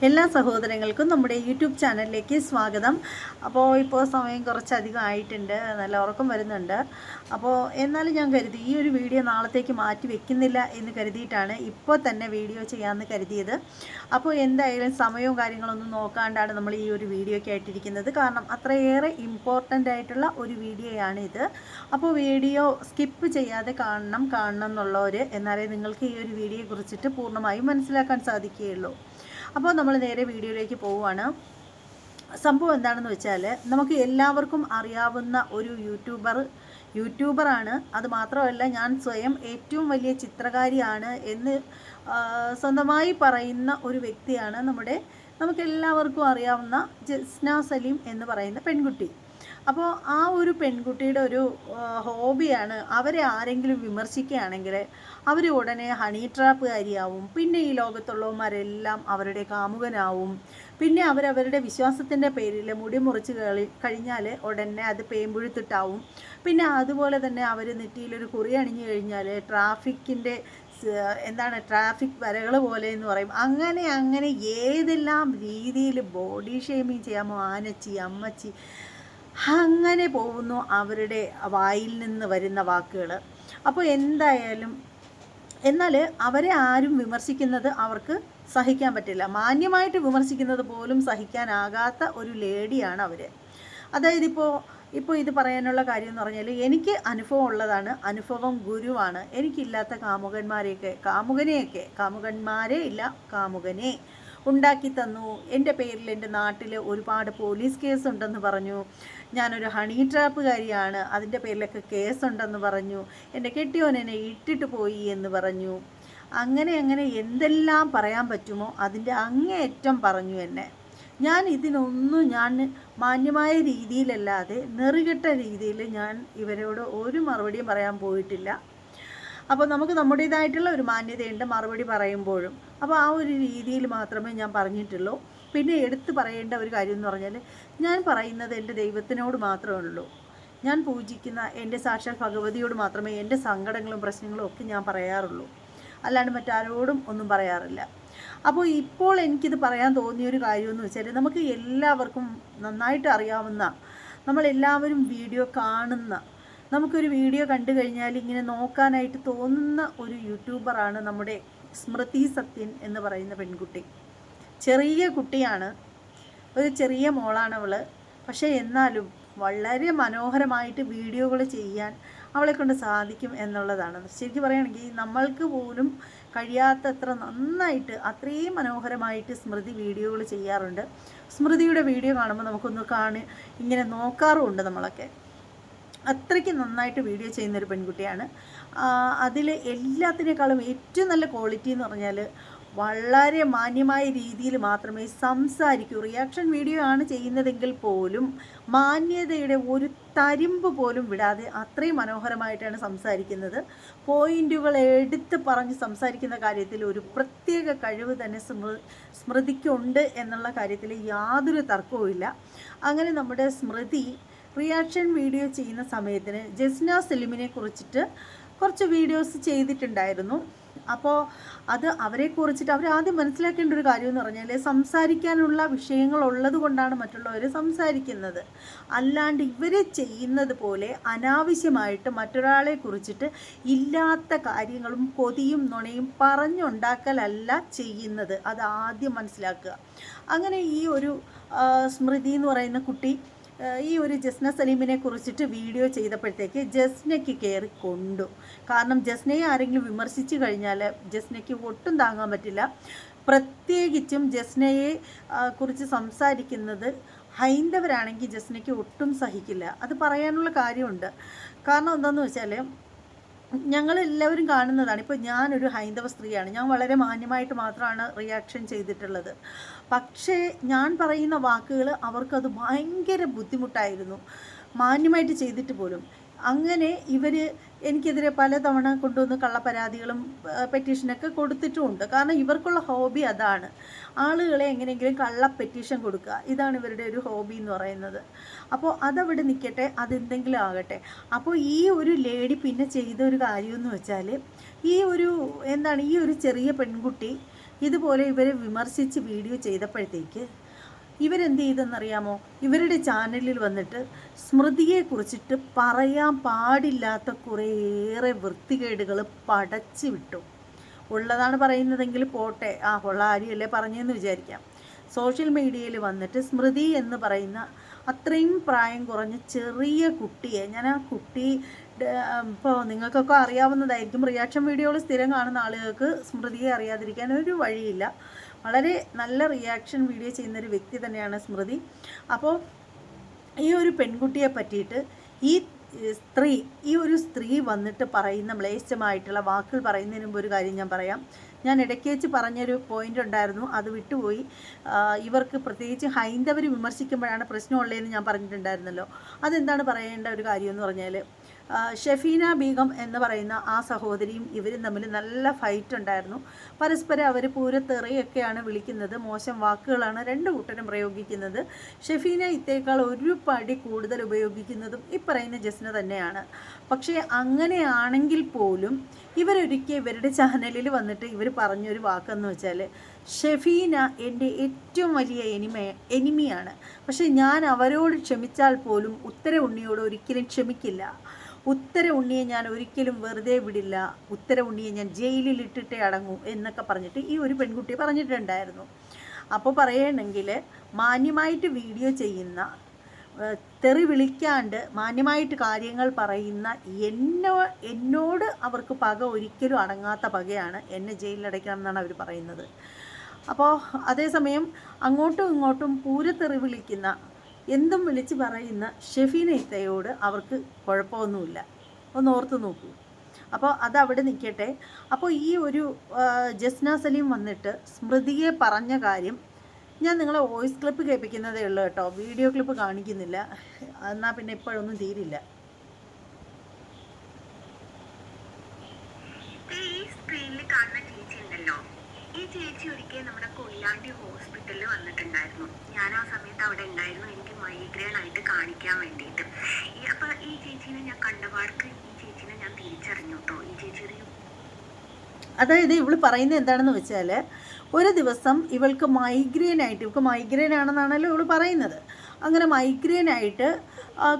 എല്ലാ സഹോദരങ്ങൾക്കും നമ്മുടെ യൂട്യൂബ് ചാനലിലേക്ക് സ്വാഗതം. ഇപ്പോൾ സമയം കുറച്ചധികം ആയിട്ടുണ്ട്, നല്ല ഉറക്കം വരുന്നുണ്ട്. എന്നാലും ഞാൻ കരുതി ഈ ഒരു വീഡിയോ നാളത്തേക്ക് മാറ്റി വെക്കുന്നില്ല എന്ന് കരുതിയിട്ടാണ് ഇപ്പോൾ തന്നെ വീഡിയോ ചെയ്യാമെന്ന് കരുതിയത്. എന്തായാലും സമയവും കാര്യങ്ങളൊന്നും നോക്കാണ്ടാണ് നമ്മൾ ഈ ഒരു വീഡിയോയ്ക്ക് ആയിട്ടിരിക്കുന്നത്. കാരണം അത്രയേറെ ഇമ്പോർട്ടൻ്റ് ആയിട്ടുള്ള ഒരു വീഡിയോയാണ് ഇത്. വീഡിയോ സ്കിപ്പ് ചെയ്യാതെ കാണണം എന്നുള്ളവർ, എന്നാലേ നിങ്ങൾക്ക് ഈ ഒരു വീഡിയോയെ കുറിച്ചിട്ട് പൂർണ്ണമായും മനസ്സിലാക്കാൻ സാധിക്കുകയുള്ളൂ. നമ്മൾ നേരെ വീഡിയോയിലേക്ക് പോവുകയാണ്. സംഭവം എന്താണെന്ന് വെച്ചാൽ, നമുക്ക് എല്ലാവർക്കും അറിയാവുന്ന ഒരു യൂട്യൂബറാണ്. അത് മാത്രമല്ല, ഞാൻ സ്വയം ഏറ്റവും വലിയ ചിത്രകാരിയാണ് എന്ന് സ്വന്തമായി പറയുന്ന ഒരു വ്യക്തിയാണ് നമുക്ക് എല്ലാവർക്കും അറിയാവുന്ന ജസ്ന സലീം എന്ന് പറയുന്ന പെൺകുട്ടി. ആ ഒരു പെൺകുട്ടിയുടെ ഒരു ഹോബിയാണ്, അവരെ ആരെങ്കിലും വിമർശിക്കുകയാണെങ്കിൽ അവർ ഉടനെ ഹണി ട്രാപ്പുകാരിയാവും. പിന്നെ ഈ ലോകത്തുള്ളവന്മാരെല്ലാം അവരുടെ കാമുകനാവും. പിന്നെ അവരവരുടെ വിശ്വാസത്തിൻ്റെ പേരിൽ മുടി മുറിച്ച് കഴിഞ്ഞാൽ ഉടനെ അത് പേമ്പുഴുത്തിട്ടാവും. പിന്നെ അതുപോലെ തന്നെ അവർ നെറ്റിയിലൊരു കുറി അണിഞ്ഞു കഴിഞ്ഞാൽ ട്രാഫിക് വരകൾ പോലെ എന്ന് പറയും. അങ്ങനെ ഏതെല്ലാം രീതിയിൽ ബോഡി ഷേമിങ് ചെയ്യാമോ, ആനച്ചി, അമ്മച്ചി, അങ്ങനെ പോകുന്നു അവരുടെ വായിൽ നിന്ന് വരുന്ന വാക്കുകൾ. എന്തായാലും എന്നാൽ അവരെ ആരും വിമർശിക്കുന്നത് അവർക്ക് സഹിക്കാൻ പറ്റില്ല. മാന്യമായിട്ട് വിമർശിക്കുന്നത് പോലും സഹിക്കാനാകാത്ത ഒരു ലേഡിയാണ് അവർ. അതായത് ഇപ്പോൾ ഇത് പറയാനുള്ള കാര്യം എന്ന് പറഞ്ഞാൽ, എനിക്ക് അനുഭവം ഉള്ളതാണ്, അനുഭവം ഗുരുവാണ്. എനിക്കില്ലാത്ത കാമുകന്മാരെ ഇല്ല, കാമുകനെ ഉണ്ടാക്കി തന്നു. എൻ്റെ പേരിൽ എൻ്റെ നാട്ടിൽ ഒരുപാട് പോലീസ് കേസുണ്ടെന്ന് പറഞ്ഞു. ഞാനൊരു ഹണി ട്രാപ്പുകാരിയാണ്, അതിൻ്റെ പേരിലൊക്കെ കേസുണ്ടെന്ന് പറഞ്ഞു. എൻ്റെ കെട്ടിയോൻ എന്നെ ഇട്ടിട്ട് പോയി എന്ന് പറഞ്ഞു. അങ്ങനെ എന്തെല്ലാം പറയാൻ പറ്റുമോ അതിൻ്റെ അങ്ങേയറ്റം പറഞ്ഞു എന്നെ. ഞാൻ മാന്യമായ രീതിയിലല്ലാതെ നെറുകെട്ട രീതിയിൽ ഞാൻ ഇവരോട് ഒരു മറുപടിയും പറയാൻ പോയിട്ടില്ല. നമുക്ക് നമ്മുടേതായിട്ടുള്ള ഒരു മാന്യതയുണ്ട് മറുപടി പറയുമ്പോഴും. ആ ഒരു രീതിയിൽ മാത്രമേ ഞാൻ പറഞ്ഞിട്ടുള്ളൂ. പിന്നെ എടുത്തു പറയേണ്ട ഒരു കാര്യം എന്ന് പറഞ്ഞാൽ, ഞാൻ പറയുന്നത് എൻ്റെ ദൈവത്തിനോട് മാത്രമേ ഉള്ളൂ. ഞാൻ പൂജിക്കുന്ന എൻ്റെ സാക്ഷാൽ ഭഗവതിയോട് മാത്രമേ എൻ്റെ സങ്കടങ്ങളും പ്രശ്നങ്ങളും ഒക്കെ ഞാൻ പറയാറുള്ളൂ. അല്ലാണ്ട് മറ്റാരോടും ഒന്നും പറയാറില്ല. ഇപ്പോൾ എനിക്കിത് പറയാൻ തോന്നിയൊരു കാര്യമെന്ന് വെച്ചാൽ, നമുക്ക് എല്ലാവർക്കും നന്നായിട്ട് അറിയാവുന്ന, നമ്മളെല്ലാവരും വീഡിയോ കാണുന്ന, നമുക്കൊരു വീഡിയോ കണ്ടു കഴിഞ്ഞാൽ ഇങ്ങനെ നോക്കാനായിട്ട് തോന്നുന്ന ഒരു യൂട്യൂബറാണ് നമ്മുടെ സ്മൃതി സത്യൻ എന്ന് പറയുന്ന പെൺകുട്ടി. ചെറിയ കുട്ടിയാണ്, ഒരു ചെറിയ മോളാണ് അവൾ. പക്ഷേ എന്നാലും വളരെ മനോഹരമായിട്ട് വീഡിയോകൾ ചെയ്യാൻ അവളെ കൊണ്ട് സാധിക്കും എന്നുള്ളതാണ്. ശരിക്കും പറയുകയാണെങ്കിൽ നമ്മൾക്ക് പോലും കഴിയാത്തത്ര നന്നായിട്ട്, അത്രയും മനോഹരമായിട്ട് സ്മൃതി വീഡിയോകൾ ചെയ്യാറുണ്ട്. സ്മൃതിയുടെ വീഡിയോ കാണുമ്പോൾ നമുക്കൊന്ന് ഇങ്ങനെ നോക്കാറുമുണ്ട് നമ്മളൊക്കെ. അത്രയ്ക്ക് നന്നായിട്ട് വീഡിയോ ചെയ്യുന്നൊരു പെൺകുട്ടിയാണ്. അതിൽ എല്ലാത്തിനേക്കാളും ഏറ്റവും നല്ല ക്വാളിറ്റി എന്ന് പറഞ്ഞാൽ, വളരെ മാന്യമായ രീതിയിൽ മാത്രമേ സംസാരിക്കൂ. റിയാക്ഷൻ വീഡിയോ ആണ് ചെയ്യുന്നതെങ്കിൽ പോലും മാന്യതയുടെ ഒരു തരിമ്പ് പോലും വിടാതെ അത്രയും മനോഹരമായിട്ടാണ് സംസാരിക്കുന്നത്. പോയിന്റുകൾ എടുത്ത് പറഞ്ഞ് സംസാരിക്കുന്ന കാര്യത്തിൽ ഒരു പ്രത്യേക കഴിവ് തന്നെ സ്മൃതിക്കുണ്ട് എന്നുള്ള കാര്യത്തിൽ യാതൊരു തർക്കവുമില്ല. അങ്ങനെ നമ്മുടെ സ്മൃതി റിയാക്ഷൻ വീഡിയോ ചെയ്യുന്ന സമയത്തിന് ജസ്ന സലീമിനെ കുറിച്ചിട്ട് കുറച്ച് വീഡിയോസ് ചെയ്തിട്ടുണ്ടായിരുന്നു. അത് അവരെക്കുറിച്ചിട്ട് അവരാദ്യം മനസ്സിലാക്കേണ്ട ഒരു കാര്യം എന്ന് പറഞ്ഞാൽ, സംസാരിക്കാനുള്ള വിഷയങ്ങളുള്ളത് കൊണ്ടാണ് മറ്റുള്ളവർ സംസാരിക്കുന്നത്. അല്ലാണ്ട് ഇവർ ചെയ്യുന്നത് പോലെ അനാവശ്യമായിട്ട് മറ്റൊരാളെ കുറിച്ചിട്ട് ഇല്ലാത്ത കാര്യങ്ങളും കൊതിയും നുണയും പറഞ്ഞുണ്ടാക്കലല്ല ചെയ്യുന്നത്. അത് ആദ്യം മനസ്സിലാക്കുക. അങ്ങനെ ഈ ഒരു സ്മൃതി എന്ന് പറയുന്ന കുട്ടി ഈ ഒരു ജസ്ന സലീമിനെ കുറിച്ചിട്ട് വീഡിയോ ചെയ്തപ്പോഴത്തേക്ക് ജസ്നയ്ക്ക് കയറി കൊണ്ടു. കാരണം ജസ്നയെ ആരെങ്കിലും വിമർശിച്ചു കഴിഞ്ഞാൽ ജസ്നയ്ക്ക് ഒട്ടും താങ്ങാൻ പറ്റില്ല. പ്രത്യേകിച്ചും ജസ്നയെ കുറിച്ച് സംസാരിക്കുന്നത് ഹൈന്ദവരാണെങ്കിൽ ജസ്നയ്ക്ക് ഒട്ടും സഹിക്കില്ല. അത് പറയാനുള്ള കാര്യമുണ്ട്. കാരണം എന്താണെന്ന് വെച്ചാൽ, ഞങ്ങളെല്ലാവരും കാണുന്നതാണ്. ഞാനൊരു ഹൈന്ദവ സ്ത്രീയാണ്, ഞാൻ വളരെ മാന്യമായിട്ട് മാത്രമാണ് റിയാക്ഷൻ ചെയ്തിട്ടുള്ളത്. പക്ഷേ ഞാൻ പറയുന്ന വാക്കുകൾ അവർക്കത് ഭയങ്കര ബുദ്ധിമുട്ടായിരുന്നു, മാന്യമായിട്ട് ചെയ്തിട്ട് പോലും. അങ്ങനെ ഇവർ എനിക്കെതിരെ പലതവണ കൊണ്ടുവന്ന് കള്ളപ്പരാതികളും പെറ്റീഷനൊക്കെ കൊടുത്തിട്ടുമുണ്ട്. കാരണം ഇവർക്കുള്ള ഹോബി അതാണ്, ആളുകളെ എങ്ങനെയെങ്കിലും കള്ള പെറ്റീഷൻ കൊടുക്കുക. ഇതാണ് ഇവരുടെ ഒരു ഹോബി എന്ന് പറയുന്നത്. അതവിടെ നിൽക്കട്ടെ, അതെന്തെങ്കിലും ആകട്ടെ. ഈ ഒരു ലേഡി പിന്നെ ചെയ്ത ഒരു കാര്യമെന്ന് വെച്ചാൽ, ഈ ഒരു ചെറിയ പെൺകുട്ടി ഇതുപോലെ ഇവരെ വിമർശിച്ച് വീഡിയോ ചെയ്തപ്പോഴത്തേക്ക് ഇവരെന്ത് ചെയ്തെന്നറിയാമോ? ഇവരുടെ ചാനലിൽ വന്നിട്ട് സ്മൃതിയെക്കുറിച്ചിട്ട് പറയാൻ പാടില്ലാത്ത കുറേയേറെ വൃത്തികേടുകൾ പടച്ചു വിട്ടു. ഉള്ളതാണ് പറയുന്നതെങ്കിൽ പോട്ടെ, ഉള്ള കാര്യമല്ലേ പറഞ്ഞതെന്ന് വിചാരിക്കാം. സോഷ്യൽ മീഡിയയിൽ വന്നിട്ട് സ്മൃതി എന്ന് പറയുന്ന അത്രയും പ്രായം കുറഞ്ഞ ചെറിയ കുട്ടിയെ, ഞാൻ ആ കുട്ടി ഇപ്പോൾ നിങ്ങൾക്കൊക്കെ അറിയാവുന്നതായിരിക്കും, റിയാക്ഷൻ വീഡിയോകൾ സ്ഥിരം കാണുന്ന ആളുകൾക്ക് സ്മൃതിയെ അറിയാതിരിക്കാൻ ഒരു വഴിയില്ല. വളരെ നല്ല റിയാക്ഷൻ വീഡിയോ ചെയ്യുന്നൊരു വ്യക്തി തന്നെയാണ് സ്മൃതി. അപ്പോൾ ഈ ഒരു പെൺകുട്ടിയെ പറ്റിയിട്ട് ഈ ഒരു സ്ത്രീ വന്നിട്ട് പറയുന്ന മ്ലേച്ഛമായിട്ടുള്ള വാക്കുകൾ പറയുന്നതിന് മുമ്പ് ഒരു കാര്യം ഞാൻ പറയാം. ഞാൻ ഇടയ്ക്ക് വെച്ച് പറഞ്ഞൊരു പോയിൻ്റ് ഉണ്ടായിരുന്നു, അത് വിട്ടുപോയി. ഇവർക്ക് പ്രത്യേകിച്ച് ഹൈന്ദവർ വിമർശിക്കുമ്പോഴാണ് പ്രശ്നമുള്ളതെന്ന് ഞാൻ പറഞ്ഞിട്ടുണ്ടായിരുന്നല്ലോ. അതെന്താണ് പറയേണ്ട ഒരു കാര്യമെന്ന് പറഞ്ഞാൽ, ഷെഫീന ബീഗം എന്ന് പറയുന്ന ആ സഹോദരിയും ഇവരും തമ്മിൽ നല്ല ഫൈറ്റ് ഉണ്ടായിരുന്നു. പരസ്പരം അവർ പൂരത്തെറിയൊക്കെയാണ് വിളിക്കുന്നത്, മോശം വാക്കുകളാണ് രണ്ട് കൂട്ടരും പ്രയോഗിക്കുന്നത്. ഷെഫീന ഇത്തേക്കാൾ ഒരു പടി കൂടുതൽ ഉപയോഗിക്കുന്നതും ഈ പറയുന്ന ജസ്ന തന്നെയാണ്. പക്ഷേ അങ്ങനെയാണെങ്കിൽ പോലും ഇവരൊരിക്കൽ ഇവരുടെ ചാനലിൽ വന്നിട്ട് ഇവർ പറഞ്ഞൊരു വാക്കെന്ന് വെച്ചാൽ, ഷെഫീന എൻ്റെ ഏറ്റവും വലിയ എനിമിയാണ്, പക്ഷേ ഞാൻ അവരോട് ക്ഷമിച്ചാൽ പോലും ഉത്തര ഉണ്ണിയോട് ഒരിക്കലും ക്ഷമിക്കില്ല, ഉത്തര ഉണ്ണിയെ ഞാൻ ഒരിക്കലും വെറുതെ വിടില്ല, ഉത്തര ഉണ്ണിയെ ഞാൻ ജയിലിൽ ഇട്ടിട്ടേ അടങ്ങൂ എന്നൊക്കെ പറഞ്ഞിട്ട് ഈ ഒരു പെൺകുട്ടി പറഞ്ഞിട്ടുണ്ടായിരുന്നു. അപ്പോൾ പറയണമെങ്കിൽ മാന്യമായിട്ട് വീഡിയോ ചെയ്യുന്ന, തെറി വിളിക്കാണ്ട് മാന്യമായിട്ട് കാര്യങ്ങൾ പറയുന്ന എന്നോട് അവർക്ക് പക ഒരിക്കലും അടങ്ങാത്ത പകയാണ്, എന്നെ ജയിലിലടയ്ക്കണം എന്നാണ് അവർ പറയുന്നത്. അപ്പോൾ അതേസമയം അങ്ങോട്ടും ഇങ്ങോട്ടും പൂരത്തെറി വിളിക്കുന്ന, എന്തും വിളിച്ച് പറയുന്ന ഷെഫീന ഇത്തയോട് അവർക്ക് കുഴപ്പമൊന്നുമില്ല. ഒന്ന് ഓർത്ത് നോക്കൂ. അപ്പോൾ അതവിടെ നിൽക്കട്ടെ. അപ്പോൾ ഈ ഒരു ജസ്ന സലീം വന്നിട്ട് സ്മൃതിയെ പറഞ്ഞ കാര്യം ഞാൻ നിങ്ങളെ വോയിസ് ക്ലിപ്പ് കേൾപ്പിക്കുന്നതേ ഉള്ളൂ കേട്ടോ, വീഡിയോ ക്ലിപ്പ് കാണിക്കുന്നില്ല, എന്നാൽ പിന്നെ ഇപ്പോഴൊന്നും തീരില്ല. ഈ ചേച്ചി ഒരിക്കൽ നമ്മുടെ കൊയിലാണ്ടി ഹോസ്പിറ്റലിൽ വന്നിട്ടുണ്ടായിരുന്നു. ഞാൻ ആ സമയത്ത് അവിടെ ഉണ്ടായിരുന്നു, എനിക്ക് മൈഗ്രെയിൻ ആയിട്ട് കാണിക്കാൻ വേണ്ടിയിട്ട്. അപ്പോൾ ഈ ചേച്ചീനെ ഞാൻ കണ്ടപാടക്ക് ഈ ചേച്ചീനെ ഞാൻ തിരിച്ചറിഞ്ഞു കേട്ടോ. ഈ ചേച്ചി അതായത് ഇവൾ പറയുന്നത് എന്താണെന്ന് വെച്ചാൽ, ഒരു ദിവസം ഇവൾക്ക് മൈഗ്രെയിൻ ആണെന്നാണല്ലോ ഇവൾ പറയുന്നത്. അങ്ങനെ മൈഗ്രെയിൻ ആയിട്ട്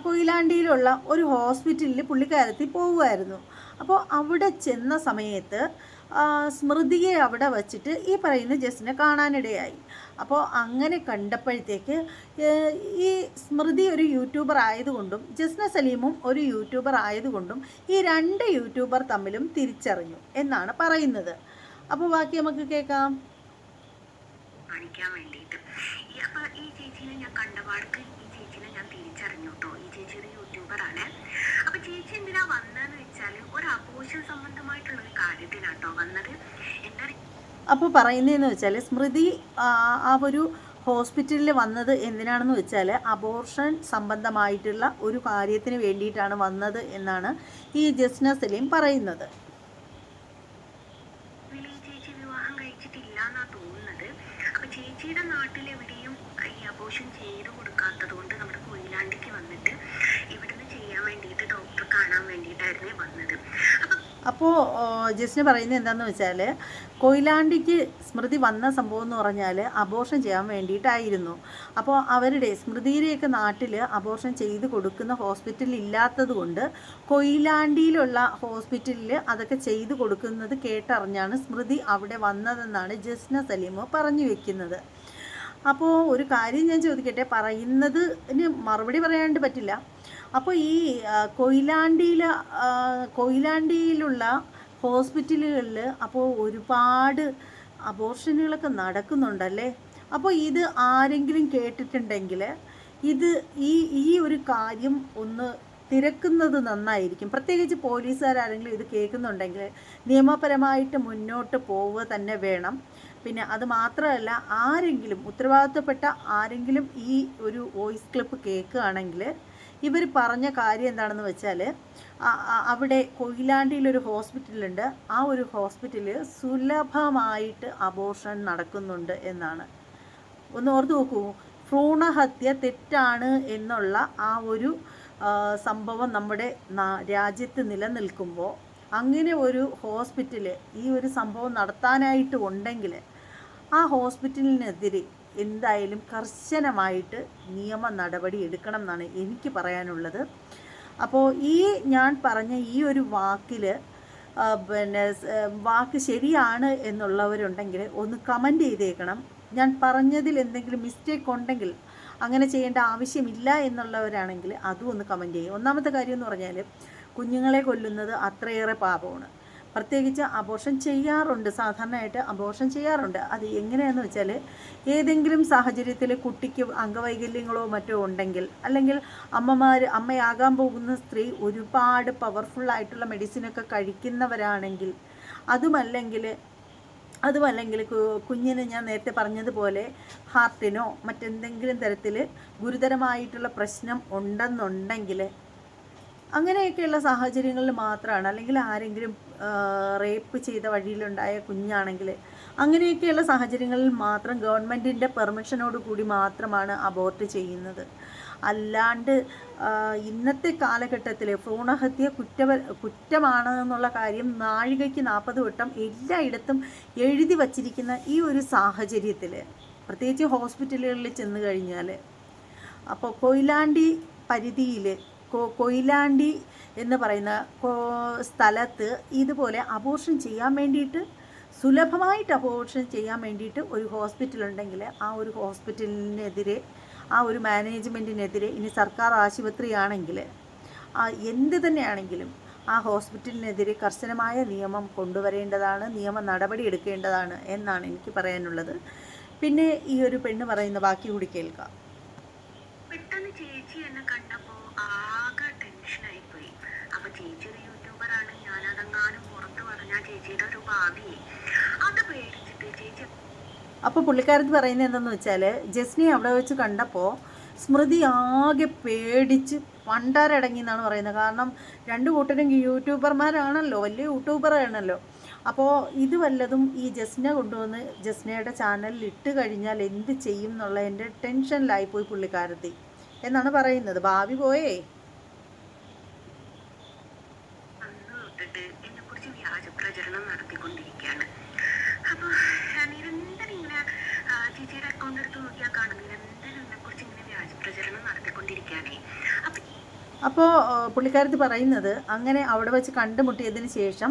കൊയിലാണ്ടിയിലുള്ള ഒരു ഹോസ്പിറ്റലിൽ പുള്ളിക്കാരത്തി പോവുമായിരുന്നു. അപ്പോൾ അവിടെ ചെന്ന സമയത്ത് സ്മൃതിയെ അവിടെ വച്ചിട്ട് ഈ പറയുന്ന ജസ്റ്റിനെ കാണാനിടയായി. അപ്പോൾ അങ്ങനെ കണ്ടപ്പോഴത്തേക്ക് ഈ സ്മൃതി ഒരു യൂട്യൂബർ ആയതുകൊണ്ടും ജസ്ന സലീമും ഒരു യൂട്യൂബർ ആയതുകൊണ്ടും ഈ രണ്ട് യൂട്യൂബർ തമ്മിലും തിരിച്ചറിഞ്ഞു എന്നാണ് പറയുന്നത്. അപ്പോൾ ബാക്കി നമുക്ക് കേൾക്കാം. കാണിക്കാൻ വേണ്ടിയിട്ട് അപ്പോൾ ഈ ചേച്ചീനെ ഞാൻ കണ്ടപാടക്ക് ഈ ചേച്ചീനെ ഞാൻ തിരിച്ചറിഞ്ഞു കേട്ടോ. ഈ ചേച്ചി ഒരു യൂട്യൂബറാണ്. അപ്പോൾ ചേച്ചി എന്തിനാ വന്നതെന്ന് വെച്ചാൽ ഒരു അബോർഷൻ സംബന്ധമായിട്ടുള്ളൊരു കാര്യത്തിനാട്ടോ വന്നത്. അപ്പോൾ പറയുന്നതെന്ന് വെച്ചാൽ, സ്മൃതി ആ ഒരു ഹോസ്പിറ്റലിൽ വന്നത് എന്തിനാണെന്ന് വെച്ചാൽ അബോർഷൻ സംബന്ധമായിട്ടുള്ള ഒരു കാര്യത്തിന് വേണ്ടിയിട്ടാണ് വന്നത് എന്നാണ് ഈ ജസ്ന സലീം പറയുന്നത്. ചേച്ചി വിവാഹം കഴിച്ചിട്ടില്ല എന്നാ തോന്നുന്നത്. അപ്പോൾ ചേച്ചിയുടെ നാട്ടിലെവിടെയും ഈ അബോർഷൻ ചെയ്തു കൊടുക്കാത്തത് കൊണ്ട് നമ്മുടെ കൊയിലാണ്ടിക്ക് വന്നിട്ട് ഇവിടുന്ന് ചെയ്യാൻ വേണ്ടിയിട്ട് ഡോക്ടറെ കാണാൻ വേണ്ടിയിട്ടായിരുന്നു വന്നത്. അപ്പോൾ ജസ്റ്റിന് പറയുന്നത് എന്താണെന്ന് വെച്ചാൽ, കൊയിലാണ്ടിക്ക് സ്മൃതി വന്ന സംഭവം എന്ന് പറഞ്ഞാൽ അബോർഷൻ ചെയ്യാൻ വേണ്ടിയിട്ടായിരുന്നു. അപ്പോൾ അവരുടെ സ്മൃതിയുടെയൊക്കെ നാട്ടിൽ അബോർഷൻ ചെയ്ത് കൊടുക്കുന്ന ഹോസ്പിറ്റൽ ഇല്ലാത്തത് കൊണ്ട് കൊയിലാണ്ടിയിലുള്ള ഹോസ്പിറ്റലിൽ അതൊക്കെ ചെയ്ത് കൊടുക്കുന്നത് കേട്ടറിഞ്ഞാണ് സ്മൃതി അവിടെ വന്നതെന്നാണ് ജസ്ന സലീം പറഞ്ഞു വെക്കുന്നത്. അപ്പോൾ ഒരു കാര്യം ഞാൻ ചോദിക്കട്ടെ, പറയുന്നതിന് മറുപടി പറയാണ്ട് പറ്റില്ല. അപ്പോൾ ഈ കൊയിലാണ്ടിയിലുള്ള ഹോസ്പിറ്റലുകളിൽ അപ്പോൾ ഒരുപാട് അബോർഷനുകളൊക്കെ നടക്കുന്നുണ്ടല്ലേ. അപ്പോൾ ഇത് ആരെങ്കിലും കേട്ടിട്ടുണ്ടെങ്കിൽ ഈ ഒരു കാര്യം ഒന്ന് തിരക്കുന്നത് നന്നായിരിക്കും. പ്രത്യേകിച്ച് പോലീസുകാരെങ്കിലും ഇത് കേൾക്കുന്നുണ്ടെങ്കിൽ നിയമപരമായിട്ട് മുന്നോട്ട് പോവുക തന്നെ വേണം. പിന്നെ അത് മാത്രമല്ല, ആരെങ്കിലും ഉത്തരവാദിത്തപ്പെട്ട ആരെങ്കിലും ഈ ഒരു വോയിസ് ക്ലിപ്പ് കേൾക്കുകയാണെങ്കിൽ ഇവർ പറഞ്ഞ കാര്യം എന്താണെന്ന് വെച്ചാൽ, അവിടെ കൊയിലാണ്ടിയിലൊരു ഹോസ്പിറ്റലുണ്ട്, ആ ഒരു ഹോസ്പിറ്റലിൽ സുലഭമായിട്ട് അബോർഷൻ നടക്കുന്നുണ്ട് എന്നാണ്. ഒന്ന് ഓർത്ത് നോക്കൂ, ഭ്രൂണഹത്യ തെറ്റാണ് എന്നുള്ള ആ ഒരു സംഭവം നമ്മുടെ രാജ്യത്ത് നിലനിൽക്കുമ്പോൾ അങ്ങനെ ഒരു ഹോസ്പിറ്റൽ ഈ ഒരു സംഭവം നടത്താനായിട്ട് ഉണ്ടെങ്കിൽ ആ ഹോസ്പിറ്റലിനെതിരെ എന്തായാലും കർശനമായിട്ട് നിയമ നടപടി എടുക്കണം എന്നാണ് എനിക്ക് പറയാനുള്ളത്. അപ്പോൾ ഈ ഞാൻ പറഞ്ഞ ഈ ഒരു വാക്കിൽ പിന്നെ വാക്ക് ശരിയാണ് എന്നുള്ളവരുണ്ടെങ്കിൽ ഒന്ന് കമൻറ്റ് ചെയ്തേക്കണം. ഞാൻ പറഞ്ഞതിൽ എന്തെങ്കിലും മിസ്റ്റേക്ക് ഉണ്ടെങ്കിൽ, അങ്ങനെ ചെയ്യേണ്ട ആവശ്യമില്ല എന്നുള്ളവരാണെങ്കിൽ അതും ഒന്ന് കമൻറ്റ് ചെയ്യും. ഒന്നാമത്തെ കാര്യം എന്ന് പറഞ്ഞാൽ കുഞ്ഞുങ്ങളെ കൊല്ലുന്നത് അത്രയേറെ പാപമാണ്. പ്രത്യേകിച്ച് അബോർഷൻ ചെയ്യാറുണ്ട്, സാധാരണയായിട്ട് അബോർഷൻ ചെയ്യാറുണ്ട്. അത് എങ്ങനെയാണെന്ന് വെച്ചാൽ ഏതെങ്കിലും സാഹചര്യത്തിൽ കുട്ടിക്ക് അംഗവൈകല്യങ്ങളോ മറ്റോ ഉണ്ടെങ്കിൽ, അല്ലെങ്കിൽ അമ്മയാകാൻ പോകുന്ന സ്ത്രീ ഒരുപാട് പവർഫുള്ളായിട്ടുള്ള മെഡിസിനൊക്കെ കഴിക്കുന്നവരാണെങ്കിൽ, അതുമല്ലെങ്കിൽ കുഞ്ഞിന് ഞാൻ നേരത്തെ പറഞ്ഞതുപോലെ ഹാർട്ടിനോ മറ്റെന്തെങ്കിലും തരത്തിൽ ഗുരുതരമായിട്ടുള്ള പ്രശ്നം ഉണ്ടെന്നുണ്ടെങ്കിൽ, അങ്ങനെയൊക്കെയുള്ള സാഹചര്യങ്ങളിൽ മാത്രമാണ്, അല്ലെങ്കിൽ ആരെങ്കിലും റേപ്പ് ചെയ്ത വഴിയിലുണ്ടായ കുഞ്ഞാണെങ്കിൽ അങ്ങനെയൊക്കെയുള്ള സാഹചര്യങ്ങളിൽ മാത്രം ഗവൺമെൻറ്റിൻ്റെ പെർമിഷനോട് കൂടി മാത്രമാണ് അബോർട്ട് ചെയ്യുന്നത്. അല്ലാണ്ട് ഇന്നത്തെ കാലഘട്ടത്തിൽ ഭ്രൂണഹത്യ കുറ്റമാണെന്നുള്ള കാര്യം നാഴികയ്ക്ക് 40 വട്ടം എല്ലായിടത്തും എഴുതി വച്ചിരിക്കുന്ന ഈ ഒരു സാഹചര്യത്തിൽ, പ്രത്യേകിച്ച് ഹോസ്പിറ്റലുകളിൽ ചെന്ന് കഴിഞ്ഞാൽ, അപ്പോൾ കൊയിലാണ്ടി പരിധിയിൽ കൊയിലാണ്ടി എന്ന് പറയുന്ന സ്ഥലത്ത് ഇതുപോലെ അബോർഷൻ ചെയ്യാൻ വേണ്ടിയിട്ട്, സുലഭമായിട്ട് അബോർഷൻ ചെയ്യാൻ വേണ്ടിയിട്ട് ഒരു ഹോസ്പിറ്റലുണ്ടെങ്കിൽ ആ ഒരു ഹോസ്പിറ്റലിനെതിരെ, ആ ഒരു മാനേജ്മെൻറ്റിനെതിരെ, ഇനി സർക്കാർ ആശുപത്രിയാണെങ്കിൽ എന്ത് തന്നെയാണെങ്കിലും ആ ഹോസ്പിറ്റലിനെതിരെ കർശനമായ നിയമം കൊണ്ടുവരേണ്ടതാണ്, നിയമ നടപടി എടുക്കേണ്ടതാണ് എന്നാണ് എനിക്ക് പറയാനുള്ളത്. പിന്നെ ഈ ഒരു പെണ്ണ് പറയുന്ന ബാക്കി കൂടി കേൾക്കാം. പെട്ടെന്ന് ചേച്ചി എന്നെ കണ്ടപ്പോ ആകെ ടെൻഷനായി പോയി. അപ്പൊ ചേച്ചി ഒരു യൂട്യൂബറാണ്, ഞാനതെങ്ങാനും പുറത്ത് പറഞ്ഞാൽ ചേച്ചിയുടെ ഒരു ഭാവിയെ അത് പേടിച്ചിട്ട് ചേച്ചി. അപ്പോൾ പുള്ളിക്കാരത്ത് പറയുന്നത് എന്താണെന്ന് വെച്ചാൽ, ജസ്നെ അവിടെ വെച്ച് കണ്ടപ്പോൾ സ്മൃതി ആകെ പേടിച്ച് പണ്ടാരടങ്ങി എന്നാണ് പറയുന്നത്. കാരണം രണ്ടു കൂട്ടരും യൂട്യൂബർമാരാണല്ലോ, വലിയ യൂട്യൂബറാണല്ലോ. അപ്പോൾ ഇത് വല്ലതും ഈ ജസ്ന കൊണ്ടുവന്ന് ജസ്നയുടെ ചാനലിൽ ഇട്ട് കഴിഞ്ഞാൽ എന്ത് ചെയ്യും എന്നുള്ളതിൻ്റെ ടെൻഷനിലായിപ്പോയി പുള്ളിക്കാരത്തി എന്നാണ് പറയുന്നത്. ഭാവി പോയേ അന്ന് തൊട്ടിട്ട് എന്നെ കുറിച്ച് വ്യാജ പ്രചരണം നടത്തിക്കൊണ്ടിരിക്കുകയാണ്. അപ്പൊ നിരന്തരം ഇങ്ങനെ ചേച്ചിയുടെ അക്കൗണ്ട് എടുത്ത് നോക്കിയാൽ കാണും, നിരന്തരം എന്നെ കുറിച്ച് ഇങ്ങനെ വ്യാജ പ്രചരണം നടത്തിക്കൊണ്ടിരിക്കുകയാണേ. അപ്പോൾ പുള്ളിക്കാരത്തി പറയുന്നത്, അങ്ങനെ അവിടെ വെച്ച് കണ്ടുമുട്ടിയതിന് ശേഷം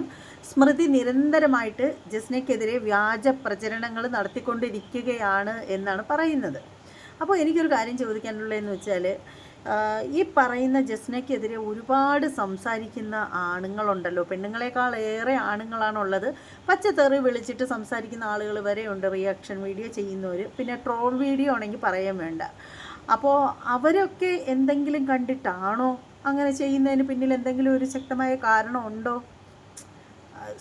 സ്മൃതി നിരന്തരമായിട്ട് ജസ്നയ്ക്കെതിരെ വ്യാജ പ്രചരണങ്ങൾ നടത്തിക്കൊണ്ടിരിക്കുകയാണ് എന്നാണ് പറയുന്നത്. അപ്പോൾ എനിക്കൊരു കാര്യം ചോദിക്കാനുള്ളതെന്ന് വെച്ചാൽ, ഈ പറയുന്ന ജസ്നയ്ക്കെതിരെ ഒരുപാട് സംസാരിക്കുന്ന ആണുങ്ങളുണ്ടല്ലോ, പെണ്ണുങ്ങളെക്കാൾ ഏറെ ആണുങ്ങളാണുള്ളത്. പച്ചത്തെറി വിളിച്ചിട്ട് സംസാരിക്കുന്ന ആളുകൾ വരെ ഉണ്ട്, റിയാക്ഷൻ വീഡിയോ ചെയ്യുന്നവർ, പിന്നെ ട്രോൾ വീഡിയോ ആണെങ്കിൽ പറയാൻ വേണ്ട. അപ്പോൾ അവരൊക്കെ എന്തെങ്കിലും കണ്ടിട്ടാണോ അങ്ങനെ ചെയ്യുന്നതിന് പിന്നിൽ എന്തെങ്കിലും ഒരു ശക്തമായ കാരണമുണ്ടോ?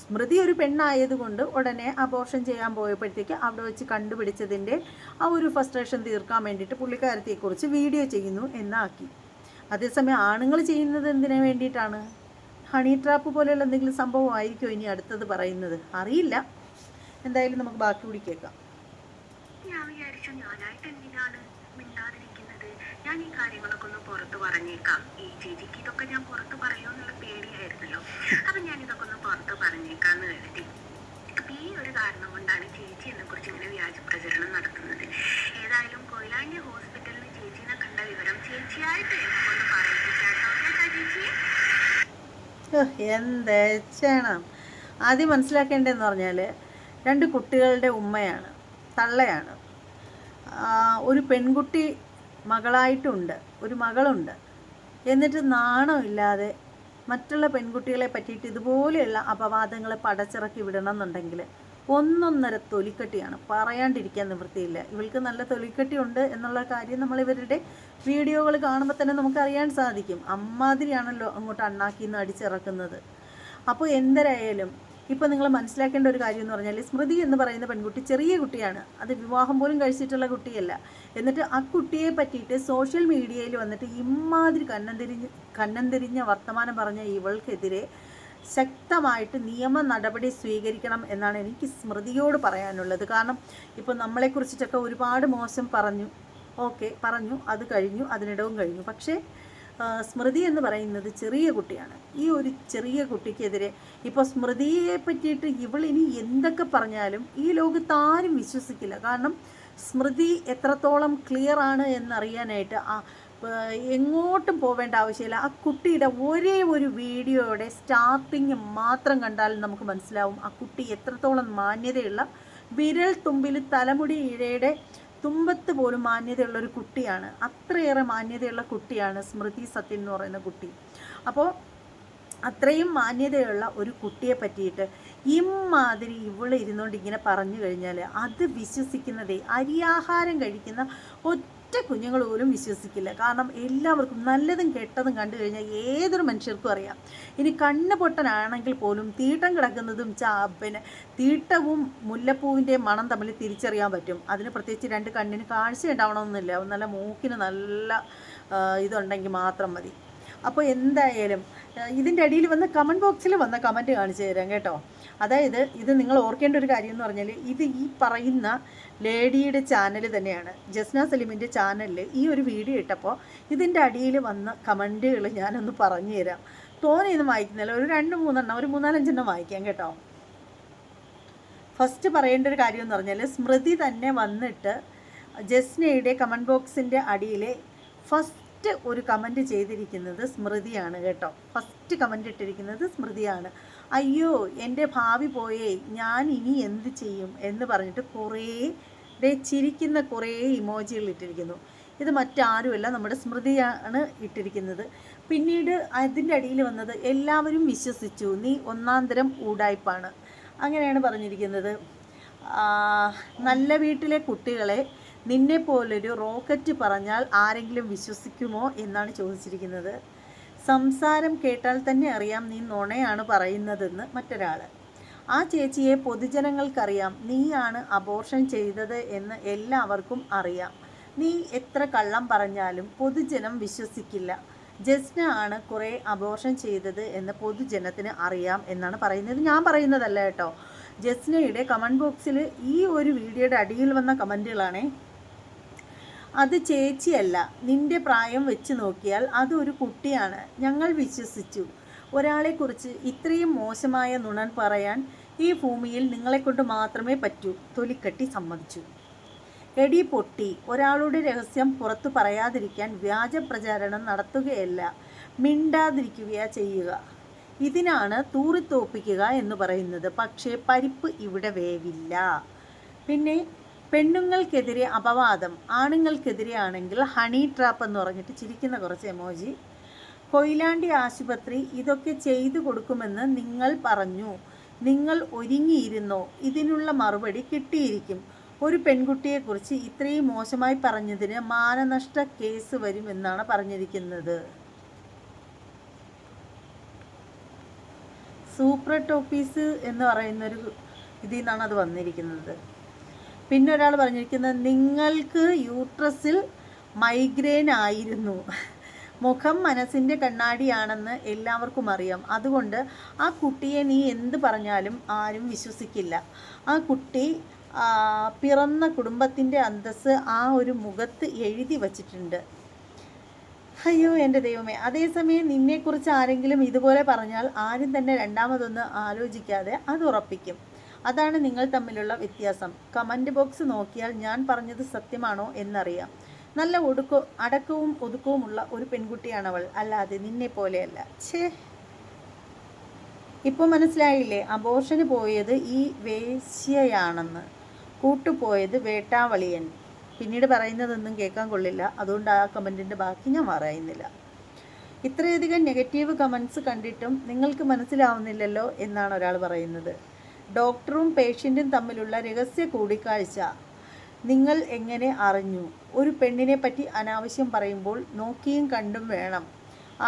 സ്മൃതി ഒരു പെണ്ണായതുകൊണ്ട് ഉടനെ അബോർഷൻ ചെയ്യാൻ പോയപ്പോഴത്തേക്ക് അവിടെ വെച്ച് കണ്ടുപിടിച്ചതിൻ്റെ ആ ഒരു ഫ്രസ്ട്രേഷൻ തീർക്കാൻ വേണ്ടിയിട്ട് പുള്ളിക്കാരത്തെക്കുറിച്ച് വീഡിയോ ചെയ്യുന്നു എന്നാക്കി. അതേസമയം ആണുങ്ങൾ ചെയ്യുന്നത് എന്തിനു വേണ്ടിയിട്ടാണ്? ഹണി ട്രാപ്പ് പോലെയുള്ള എന്തെങ്കിലും സംഭവമായിരിക്കും ഇനി അടുത്തത് പറയുന്നത്, അറിയില്ല. എന്തായാലും നമുക്ക് ബാക്കി കൂടി കേൾക്കാം. ഞാൻ വിചാരിച്ചു ഞാനായിട്ട് എന്തിനാണ് മിണ്ടാതിരിക്കുന്നത്, ഞാൻ ഈ കാര്യങ്ങളൊക്കെ ഒന്ന് പുറത്ത് പറഞ്ഞേക്കാം. ഈ ചേച്ചിക്ക് ഇതൊക്കെ ഞാൻ പുറത്ത് പറയുമെന്നുള്ള പേടിയായിരുന്നല്ലോ. അപ്പൊ ഞാൻ ഇതൊക്കെ ഒന്ന് പുറത്ത് പറഞ്ഞേക്കാന്ന് കരുതി. അപ്പൊ ഈ ഒരു കാരണം കൊണ്ടാണ് ചേച്ചി എന്നെ കുറിച്ച് ഇങ്ങനെ വ്യാജ പ്രചരണം നടത്തുന്നത്. ഏതായാലും കൊയിലാണ്ടി ഹോസ്പിറ്റലിൽ ചേച്ചിനെ കണ്ട വിവരം ചേച്ചിയായിട്ട് എനിക്കൊന്ന് പറയിപ്പിക്കാട്ടോ, കേട്ടാ ചേച്ചി? എന്താ ചെയ്യണം? ആദ്യം മനസ്സിലാക്കേണ്ടതെന്ന് പറഞ്ഞാൽ, 2 കുട്ടികളുടെ ഉമ്മയാണ്, തള്ളയാണ്. ഒരു പെൺകുട്ടി മകളായിട്ടുണ്ട്, ഒരു മകളുണ്ട്. എന്നിട്ട് നാണമില്ലാതെ മറ്റുള്ള പെൺകുട്ടികളെ പറ്റിയിട്ട് ഇതുപോലെയുള്ള അപവാദങ്ങളെ പടച്ചിറക്കി വിടണം എന്നുണ്ടെങ്കിൽ ഒന്നൊന്നര തൊലിക്കട്ടിയാണ്, പറയാണ്ടിരിക്കാൻ നിവൃത്തിയില്ല. ഇവൾക്ക് നല്ല തൊലിക്കട്ടി ഉണ്ട് എന്നുള്ള കാര്യം നമ്മൾ ഇവരുടെ വീഡിയോകൾ കാണുമ്പോൾ തന്നെ നമുക്കറിയാൻ സാധിക്കും. അമ്മാതിരിയാണല്ലോ അങ്ങോട്ട് അണ്ണാക്കിന്ന് അടിച്ചിറക്കുന്നത്. അപ്പോൾ എന്തരായാലും ഇപ്പോൾ നിങ്ങൾ മനസ്സിലാക്കേണ്ട ഒരു കാര്യം എന്ന് പറഞ്ഞാൽ, സ്മൃതി എന്ന് പറയുന്ന പെൺകുട്ടി ചെറിയ കുട്ടിയാണ്, അത് വിവാഹം പോലും കഴിച്ചിട്ടുള്ള കുട്ടിയല്ല. എന്നിട്ട് ആ കുട്ടിയെ പറ്റിയിട്ട് സോഷ്യൽ മീഡിയയിൽ വന്നിട്ട് ഇമാതിരി കന്നം തിരിഞ്ഞ വർത്തമാനം പറഞ്ഞ ഇവൾക്കെതിരെ ശക്തമായിട്ട് നിയമ നടപടി സ്വീകരിക്കണം എന്നാണ് എനിക്ക് സ്മൃതിയോട് പറയാനുള്ളത്. കാരണം ഇപ്പോൾ നമ്മളെക്കുറിച്ചിട്ടൊക്കെ ഒരുപാട് മോശം പറഞ്ഞു, ഓക്കെ പറഞ്ഞു, അത് കഴിഞ്ഞു, അതിനിടവും കഴിഞ്ഞു. പക്ഷേ സ്മൃതി എന്ന് പറയുന്നത് ചെറിയ കുട്ടിയാണ്. ഈ ഒരു ചെറിയ കുട്ടിക്കെതിരെ ഇപ്പോൾ സ്മൃതിയെ പറ്റിയിട്ട് ഇവളിനി എന്തൊക്കെ പറഞ്ഞാലും ഈ ലോകത്ത് ആരും വിശ്വസിക്കില്ല. കാരണം സ്മൃതി എത്രത്തോളം ക്ലിയർ ആണ് എന്നറിയാനായിട്ട് എങ്ങോട്ടും പോവേണ്ട ആവശ്യമില്ല. ആ കുട്ടിയുടെ ഒരേ ഒരു വീഡിയോയുടെ സ്റ്റാർട്ടിങ് മാത്രം കണ്ടാൽ നമുക്ക് മനസ്സിലാവും ആ കുട്ടി എത്രത്തോളം മാന്യതയുള്ള, വിരൽ തുമ്പിൽ തലമുടി ഇഴയുടെ തുമ്പത്ത് പോലും മാന്യതയുള്ളൊരു കുട്ടിയാണ്. അത്രയേറെ മാന്യതയുള്ള കുട്ടിയാണ് സ്മൃതി സത്യൻ എന്ന് പറയുന്ന കുട്ടി. അപ്പോൾ അത്രയും മാന്യതയുള്ള ഒരു കുട്ടിയെ പറ്റിയിട്ട് ഇമ്മാതിരി ഇവൾ ഇരുന്നുകൊണ്ട് ഇങ്ങനെ പറഞ്ഞു കഴിഞ്ഞാൽ അത് വിശ്വസിക്കുന്നതേ അരിയാഹാരം കഴിക്കുന്ന ഒറ്റ കുഞ്ഞുങ്ങൾ പോലും വിശ്വസിക്കില്ല. കാരണം എല്ലാവർക്കും നല്ലതും കെട്ടതും കണ്ടു കഴിഞ്ഞാൽ ഏതൊരു മനുഷ്യർക്കും അറിയാം. ഇനി കണ്ണ് പൊട്ടനാണെങ്കിൽ പോലും തീട്ടം കിടക്കുന്നതും പിന്നെ തീട്ടവും മുല്ലപ്പൂവിൻ്റെയും മണം തമ്മിൽ തിരിച്ചറിയാൻ പറ്റും. അതിന് പ്രത്യേകിച്ച് രണ്ട് കണ്ണിന് കാഴ്ച ഉണ്ടാവണമെന്നില്ല, നല്ല മൂക്കിന് നല്ല ഇതുണ്ടെങ്കിൽ മാത്രം മതി. അപ്പോൾ എന്തായാലും ഇതിൻ്റെ അടിയിൽ വന്ന കമൻറ്റ് ബോക്സിൽ വന്ന കമൻറ്റ് കാണിച്ചു തരാം കേട്ടോ. അതായത് ഇത് നിങ്ങൾ ഓർക്കേണ്ട ഒരു കാര്യം എന്ന് പറഞ്ഞാൽ ഇത് ഈ പറയുന്ന ലേഡിയുടെ ചാനൽ തന്നെയാണ്, ജസ്ന സലീമിൻ്റെ ചാനലിൽ ഈ ഒരു വീഡിയോ ഇട്ടപ്പോൾ ഇതിൻ്റെ അടിയിൽ വന്ന കമൻറ്റുകൾ ഞാനൊന്ന് പറഞ്ഞു തരാം. തോന്നിയൊന്നും വായിക്കുന്നില്ല, ഒരു 2-3 ഒരു 4-5 വായിക്കാം കേട്ടോ. ഫസ്റ്റ് പറയേണ്ട ഒരു കാര്യം എന്ന് പറഞ്ഞാൽ സ്മൃതി തന്നെ വന്നിട്ട് ജസ്നയുടെ കമൻറ്റ് ബോക്സിൻ്റെ അടിയിൽ ഫസ്റ്റ് ഒരു കമൻറ്റ് ചെയ്തിരിക്കുന്നത് സ്മൃതിയാണ് കേട്ടോ. ഫസ്റ്റ് കമൻറ്റ് ഇട്ടിരിക്കുന്നത് സ്മൃതിയാണ്. അയ്യോ എൻ്റെ ഭാവി പോയേ, ഞാൻ ഇനി എന്ത് ചെയ്യും എന്ന് പറഞ്ഞിട്ട് കുറേ ചിരിക്കുന്ന കുറേ ഇമോജികൾ ഇട്ടിരിക്കുന്നു. ഇത് മറ്റാരുമല്ല, നമ്മുടെ സ്മൃതിയാണ് ഇട്ടിരിക്കുന്നത്. പിന്നീട് അതിൻ്റെ അടിയിൽ വന്നത് എല്ലാവരും വിശ്വസിച്ചു, നീ ഒന്നാന്തരം ഊടായ്പാണ്, അങ്ങനെയാണ് പറഞ്ഞിരിക്കുന്നത്. നല്ല വീട്ടിലെ കുട്ടികളെ നിന്നെപ്പോലൊരു റോക്കറ്റ് പറഞ്ഞാൽ ആരെങ്കിലും വിശ്വസിക്കുമോ എന്നാണ് ചോദിച്ചിരിക്കുന്നത്. സംസാരം കേട്ടാൽ തന്നെ അറിയാം നീ നുണയാണ് പറയുന്നതെന്ന് മറ്റൊരാൾ. ആ ചേച്ചിയെ പൊതുജനങ്ങൾക്കറിയാം, നീയാണ് അബോർഷൻ ചെയ്തത് എന്ന് എല്ലാവർക്കും അറിയാം. നീ എത്ര കള്ളം പറഞ്ഞാലും പൊതുജനം വിശ്വസിക്കില്ല. ജസ്ന ആണ് കുറേ അബോർഷൻ ചെയ്തത് എന്ന് പൊതുജനത്തിന് അറിയാം എന്നാണ് പറയുന്നത്. ഞാൻ പറയുന്നതല്ല കേട്ടോ, ജസ്നയുടെ കമൻറ്റ് ബോക്സിൽ ഈ ഒരു വീഡിയോയുടെ അടിയിൽ വന്ന കമൻറ്റുകളാണേ. അത് ചേച്ചിയല്ല, നിൻ്റെ പ്രായം വെച്ച് നോക്കിയാൽ അതൊരു കുട്ടിയാണ്. ഞങ്ങൾ വിശ്വസിച്ചു. ഒരാളെക്കുറിച്ച് ഇത്രയും മോശമായ നുണൻ പറയാൻ ഈ ഭൂമിയിൽ നിങ്ങളെക്കൊണ്ട് മാത്രമേ പറ്റൂ. തൊലിക്കട്ടി സമ്മതിച്ചു. എടി പൊട്ടി, ഒരാളുടെ രഹസ്യം പുറത്തു പറയാതിരിക്കാൻ വ്യാജ പ്രചാരണം നടത്തുകയല്ല, മിണ്ടാതിരിക്കുകയാ ചെയ്യുക. ഇതിനാണ് തൂറിത്തോപ്പിക്കുക എന്ന് പറയുന്നത്. പക്ഷേ പരിപ്പ് ഇവിടെ വേവില്ല. പിന്നെ പെണ്ണുങ്ങൾക്കെതിരെ അപവാദം, ആണുങ്ങൾക്കെതിരെ ആണെങ്കിൽ ഹണി ട്രാപ്പ് എന്ന് പറഞ്ഞിട്ട് ചിരിക്കുന്ന കുറച്ച് എമോജി. കൊയിലാണ്ടി ആശുപത്രി ഇതൊക്കെ ചെയ്തു കൊടുക്കുമെന്ന് നിങ്ങൾ പറഞ്ഞു, നിങ്ങൾ ഒരുങ്ങിയിരുന്നോ? ഇതിനുള്ള മറുപടി കിട്ടിയിരിക്കും. ഒരു പെൺകുട്ടിയെക്കുറിച്ച് ഇത്രയും മോശമായി പറഞ്ഞതിന് മാനനഷ്ട കേസ് വരുമെന്നാണ് പറഞ്ഞിരിക്കുന്നത്. സൂപ്പർട്ട് ഓഫീസ് എന്ന് പറയുന്നൊരു ഇതിൽ നിന്നാണ് അത് വന്നിരിക്കുന്നത്. പിന്നെ ഒരാൾ പറഞ്ഞിരിക്കുന്നത്, നിങ്ങൾക്ക് യൂട്രസിൽ മൈഗ്രെയിൻ ആയിരുന്നു, മുഖം മനസ്സിൻ്റെ കണ്ണാടിയാണെന്ന് എല്ലാവർക്കും അറിയാം. അതുകൊണ്ട് ആ കുട്ടിയെ നീ എന്ത് പറഞ്ഞാലും ആരും വിശ്വസിക്കില്ല. ആ കുട്ടി പിറന്ന കുടുംബത്തിൻ്റെ അന്തസ്സ് ആ ഒരു മുഖത്ത് എഴുതി വച്ചിട്ടുണ്ട്. അയ്യോ എൻ്റെ ദൈവമേ. അതേസമയം നിന്നെക്കുറിച്ച് ആരെങ്കിലും ഇതുപോലെ പറഞ്ഞാൽ ആരും തന്നെ രണ്ടാമതൊന്ന് ആലോചിക്കാതെ അത് ഉറപ്പിക്കും. അതാണ് നിങ്ങൾ തമ്മിലുള്ള വ്യത്യാസം. കമൻറ്റ് ബോക്സ് നോക്കിയാൽ ഞാൻ പറഞ്ഞത് സത്യമാണോ എന്നറിയാം. നല്ല അടക്കവും ഒതുക്കവുമുള്ള ഒരു പെൺകുട്ടിയാണവൾ, അല്ലാതെ നിന്നെ പോലെയല്ല. ഛേ, ഇപ്പോൾ മനസ്സിലായില്ലേ? അബോർഷന് പോയത് ഈ വേശ്യയാണെന്ന്, കൂട്ടുപോയത് വേട്ടാവളിയൻ. പിന്നീട് പറയുന്നതൊന്നും കേൾക്കാൻ കൊള്ളില്ല, അതുകൊണ്ട് ആ കമൻറ്റിൻ്റെ ബാക്കി ഞാൻ പറയുന്നില്ല. ഇത്രയധികം നെഗറ്റീവ് കമൻറ്റ്സ് കണ്ടിട്ടും നിങ്ങൾക്ക് മനസ്സിലാവുന്നില്ലല്ലോ എന്നാണ് ഒരാൾ പറയുന്നത്. ഡോക്ടറും പേഷ്യൻറ്റും തമ്മിലുള്ള രഹസ്യ കൂടിക്കാഴ്ച നിങ്ങൾ എങ്ങനെ അറിഞ്ഞു? ഒരു പെണ്ണിനെ പറ്റി അനാവശ്യം പറയുമ്പോൾ നോക്കിയും കണ്ടും വേണം.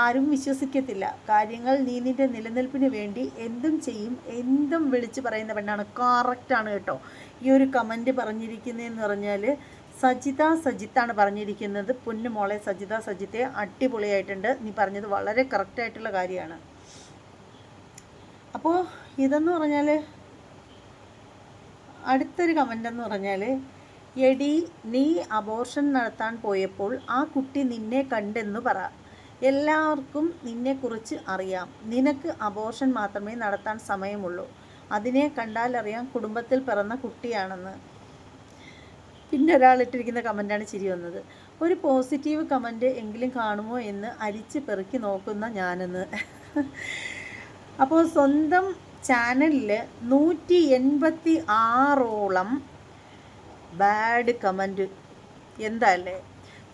ആരും വിശ്വസിക്കത്തില്ല. കാര്യങ്ങൾ നീ നിൻ്റെ നിലനിൽപ്പിന് വേണ്ടി എന്തും ചെയ്യും, എന്തും വിളിച്ച് പറയുന്ന പെണ്ണാണ്. കറക്റ്റാണ് കേട്ടോ. ഈ ഒരു കമൻറ്റ് പറഞ്ഞിരിക്കുന്നതെന്ന് പറഞ്ഞാൽ സജിത്താണ് പറഞ്ഞിരിക്കുന്നത്. പൊന്നുമോളെ സജിത്തെ, അടിപൊളിയായിട്ടുണ്ട്. നീ പറഞ്ഞത് വളരെ കറക്റ്റായിട്ടുള്ള കാര്യമാണ്. അപ്പോൾ ഇതെന്ന് പറഞ്ഞാൽ അടുത്തൊരു കമൻ്റ് എന്ന് പറഞ്ഞാൽ, എടി നീ അബോർഷൻ നടത്താൻ പോയപ്പോൾ ആ കുട്ടി നിന്നെ കണ്ടെന്ന് പറ. എല്ലാവർക്കും നിന്നെക്കുറിച്ച് അറിയാം. നിനക്ക് അബോർഷൻ മാത്രമേ നടത്താൻ സമയമുള്ളൂ. അതിനെ കണ്ടാലറിയാം കുടുംബത്തിൽ പിറന്ന കുട്ടിയാണെന്ന്. പിന്നെ ഒരാളിട്ടിരിക്കുന്ന കമൻറ്റാണ് ചിരി വന്നത്. ഒരു പോസിറ്റീവ് കമൻറ്റ് എങ്കിലും കാണുമോ എന്ന് അരിച്ച് പെറുക്കി നോക്കുന്ന ഞാനെന്ന്. അപ്പോൾ സ്വന്തം ചാനലിൽ 186ഓളം ബാഡ് കമൻറ്റ്. എന്താ അല്ലേ?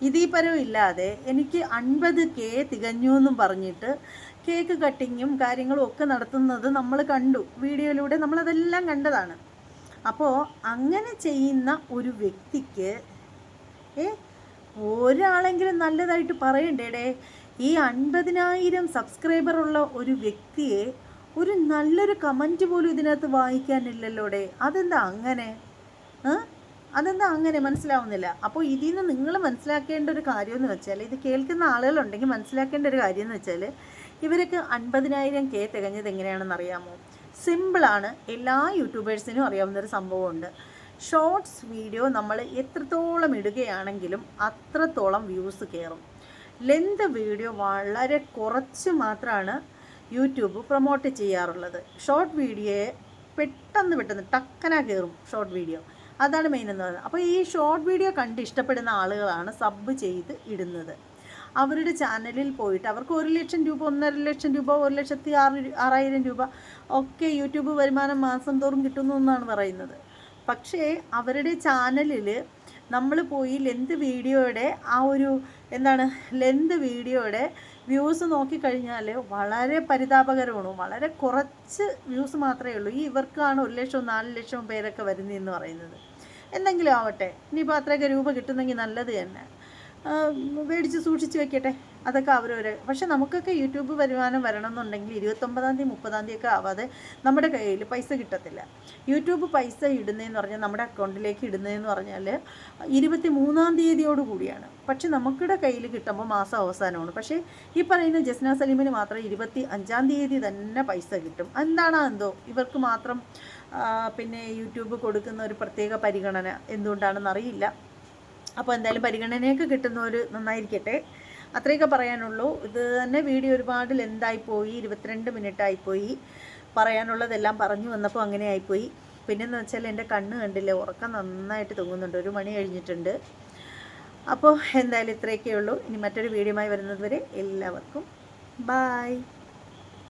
ഇതീ പരം ഇല്ലാതെ എനിക്ക് 50K തികഞ്ഞു എന്നും പറഞ്ഞിട്ട് കേക്ക് കട്ടിങ്ങും കാര്യങ്ങളും ഒക്കെ നടത്തുന്നത് നമ്മൾ കണ്ടു. വീഡിയോയിലൂടെ നമ്മളതെല്ലാം കണ്ടതാണ്. അപ്പോൾ അങ്ങനെ ചെയ്യുന്ന ഒരു വ്യക്തിക്ക് ഒരാളെങ്കിലും നല്ലതായിട്ട് പറയണ്ടേടേ. ഈ 50,000 സബ്സ്ക്രൈബറുള്ള ഒരു വ്യക്തിയെ ഒരു നല്ലൊരു കമൻറ്റ് പോലും ഇതിനകത്ത് വായിക്കാനില്ലല്ലോടെ. അതെന്താ അങ്ങനെ? അതെന്താ അങ്ങനെ മനസ്സിലാവുന്നില്ല. അപ്പോൾ ഇതിൽ നിന്ന് നിങ്ങൾ മനസ്സിലാക്കേണ്ട ഒരു കാര്യമെന്ന് വെച്ചാൽ, ഇത് കേൾക്കുന്ന ആളുകളുണ്ടെങ്കിൽ മനസ്സിലാക്കേണ്ട ഒരു കാര്യം എന്ന് വെച്ചാൽ, ഇവർക്ക് 50,000K തികഞ്ഞത് എങ്ങനെയാണെന്ന് അറിയാമോ? സിമ്പിളാണ്. എല്ലാ യൂട്യൂബേഴ്സിനും അറിയാവുന്നൊരു സംഭവമുണ്ട്. ഷോർട്സ് വീഡിയോ നമ്മൾ എത്രത്തോളം ഇടുകയാണെങ്കിലും അത്രത്തോളം വ്യൂസ് കയറും. ലെന്ത് വീഡിയോ വളരെ കുറച്ച് മാത്രമാണ് യൂട്യൂബ് പ്രൊമോട്ട് ചെയ്യാറുള്ളത്. ഷോർട്ട് വീഡിയോയെ പെട്ടെന്ന് ടക്കനാ കയറും ഷോർട്ട് വീഡിയോ. അതാണ് മെയിൻ എന്ന് പറയുന്നത്. അപ്പോൾ ഈ ഷോർട്ട് വീഡിയോ കണ്ട് ഇഷ്ടപ്പെടുന്ന ആളുകളാണ് സബ് ചെയ്ത് ഇടുന്നത്. അവരുടെ ചാനലിൽ പോയിട്ട് അവർക്ക് 1 ലക്ഷം രൂപ, 1.5 ലക്ഷം രൂപ, 1,06,000 രൂപ ഒക്കെ യൂട്യൂബ് വരുമാനം മാസം തോറും കിട്ടുന്നു എന്നാണ് പറയുന്നത്. പക്ഷേ അവരുടെ ചാനലിൽ നമ്മൾ പോയി ലെന്ത് വീഡിയോയുടെ ലെന്ത് വീഡിയോയുടെ വ്യൂസ് നോക്കിക്കഴിഞ്ഞാൽ വളരെ പരിതാപകരമാണ്. വളരെ കുറച്ച് വ്യൂസ് മാത്രമേ ഉള്ളൂ. ഇവർക്കാണ് 1 ലക്ഷവും 4 ലക്ഷവും പേരൊക്കെ വരുന്നതെന്ന് പറയുന്നത്. എന്തെങ്കിലും ആവട്ടെ, ഇനിയിപ്പോൾ അത്രയൊക്കെ രൂപ കിട്ടുന്നെങ്കിൽ നല്ലത് തന്നെ. മേടിച്ച് സൂക്ഷിച്ച് വെക്കട്ടെ, അതൊക്കെ അവരവരെ. പക്ഷെ നമുക്കൊക്കെ യൂട്യൂബ് വരുമാനം വരണമെന്നുണ്ടെങ്കിൽ 29-ാം തീയതി 30-ാം തീയതി ഒക്കെ ആവാതെ നമ്മുടെ കയ്യിൽ പൈസ കിട്ടത്തില്ല. യൂട്യൂബ് പൈസ ഇടുന്നതെന്ന് പറഞ്ഞാൽ, നമ്മുടെ അക്കൗണ്ടിലേക്ക് ഇടുന്നതെന്ന് പറഞ്ഞാൽ 23-ാം തീയതിയോട് കൂടിയാണ്. പക്ഷെ നമുക്കിടെ കയ്യിൽ കിട്ടുമ്പോൾ മാസം അവസാനമാണ്. പക്ഷേ ഈ പറയുന്ന ജസ്ന സലീമിന് മാത്രം 25-ാം തീയതി തന്നെ പൈസ കിട്ടും. എന്താണോ എന്തോ ഇവർക്ക് മാത്രം പിന്നെ യൂട്യൂബ് കൊടുക്കുന്ന ഒരു പ്രത്യേക പരിഗണന എന്തുകൊണ്ടാണെന്ന് അറിയില്ല. അപ്പോൾ എന്തായാലും പരിഗണനയൊക്കെ കിട്ടുന്നവർ നന്നായിരിക്കട്ടെ. അത്രയൊക്കെ പറയാനുള്ളൂ. ഇത് തന്നെ വീഡിയോ ഒരുപാട് ലെന്തായിപ്പോയി, 22 മിനിറ്റ് ആയിപ്പോയി. പറയാനുള്ളതെല്ലാം പറഞ്ഞു വന്നപ്പോൾ അങ്ങനെ ആയിപ്പോയി. പിന്നെന്ന് വെച്ചാൽ എൻ്റെ കണ്ണ് കണ്ടില്ലേ, ഉറക്കം നന്നായിട്ട് തൂങ്ങുന്നുണ്ട്. 1 മണി കഴിഞ്ഞിട്ടുണ്ട്. അപ്പോൾ എന്തായാലും ഇത്രയൊക്കെ ഉള്ളൂ. ഇനി മറ്റൊരു വീഡിയോയുമായി വരുന്നത് വരെ എല്ലാവർക്കും ബായ്.